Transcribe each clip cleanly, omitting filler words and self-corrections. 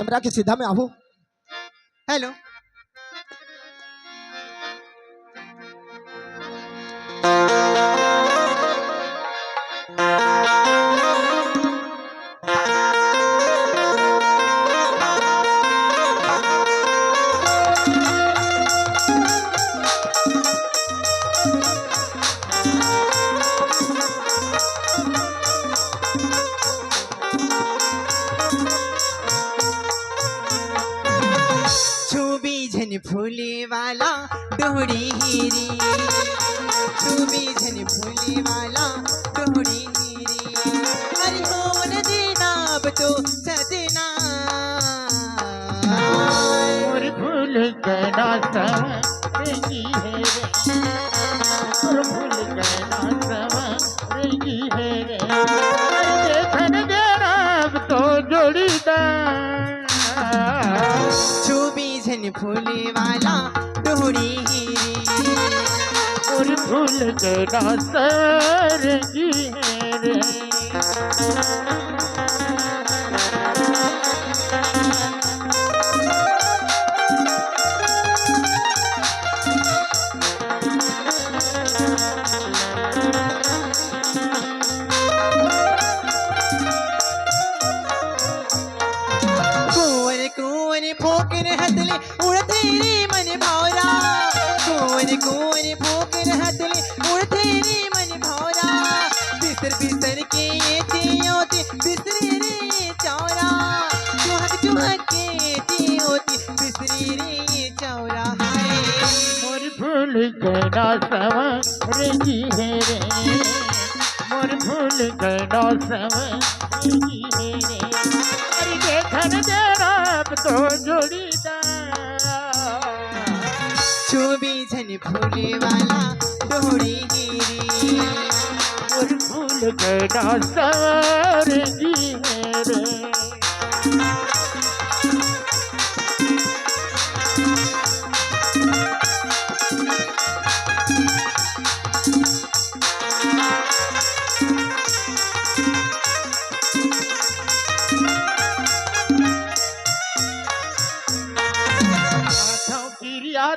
Camera की सीधा में आहू। हेलो फूले वाला डोहरी हीरी, छुबी झन फूले वाला डोहरी हीरी। अरे हो न देना अब तो सजना और भूल गया सवरेगी है रे, और भूल गया सवरेगी है रे। देखन देना अब तो जोड़ीदार, झन फूले वाला डोहरी हीरी। और भूल गया सवरेगी है रे। फोकन हथले उड़ते रे मन भौरा, कुंवर कुंवर फोकन हथले उड़ते रे मन भौरा। बिस्तर बिस्तर के ये तियोती बिस्तरी रे चौरा, चुहक चुहक के तियोती बिस्तरी रे चौरा। मोर भूल गया सवरेगी है रे, मोर भूल गया सवरेगी है रे। अरे देखन देना अब तो जोड़ीदार, छुबी झन फूले वाला डोहरी हीरी। और भूल गया सवरेगी है रे।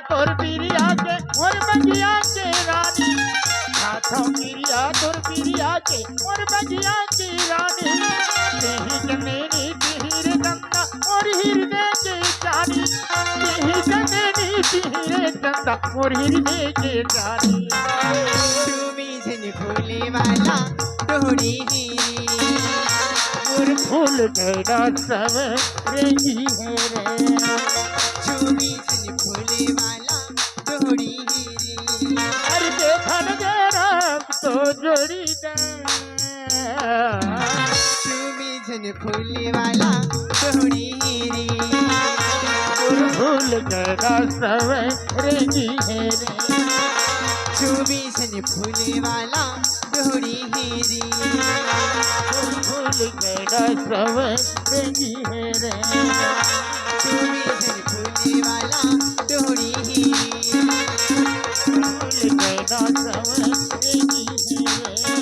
तोर पिरिया के और बगिया के रानी, हाथों पिरिया तोर पिरिया के और बगिया की रानी। तेही जमेनी तिहिर चंदा और हृदय के जानी, तेही जमेनी तिहिर चंदा और हृदय के जानी। छुबी झन फूले वाला डोहरी हीरी। और फूल गया सवरेगी है रे, छुबी झन फूले वाला डोहरी हीरी। अरे देखन देना अब तो जोड़ीदार, छुबी झन फूले वाला डोहरी हीरी। और भूल गया सवरेगी है रे, छुबी झन फूले वाला डोहरी हीरी। और भूल गया सवरेगी है रे। छुबी झन फूले वाला डोहरी हीरी। भूल गया सवरेगी है रे,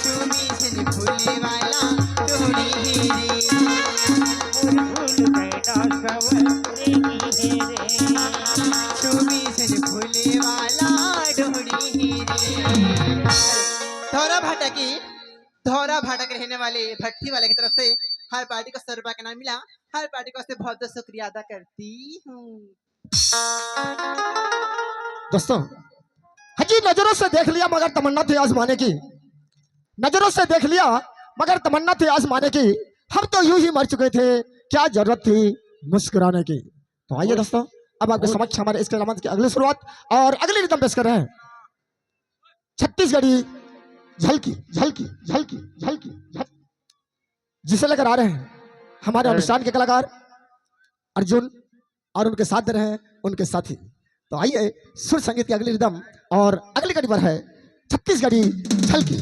छुबी झन फूले वाला डोहरी हीरी। और भूल गया सवरेगी है रे। छुबी झन फूले वाला डोहरी हीरी। धौरा भाटा के रहने वाले भट्टी वाले की तरफ से हर पार्टी को 100 रुपया का नाम मिला। हर पार्टी को बहुत बहुत शुक्रिया अदा करती हूँ। दोस्तों हजी नजरों से देख लिया मगर तमन्ना थी आजमाने की, नजरों से देख लिया मगर तमन्ना थी आजमाने की। हम तो यूं ही मर चुके थे, क्या जरूरत थी मुस्कुराने की। तो आइए दोस्तों अब आपके समक्ष हमारे इसके अलामत की अगली शुरुआत और अगली रिदम पेश कर रहे हैं। छत्तीसगढ़ी झलकी झलकी झलकी झलकी झलकी, जिसे लेकर आ रहे हैं हमारे अनुष्ठान के कलाकार अर्जुन और उनके साथ दे रहे हैं उनके साथी। तो आइए सुर संगीत की अगली रिदम और अगली कड़ी पर है छत्तीसगढ़ी झलकी।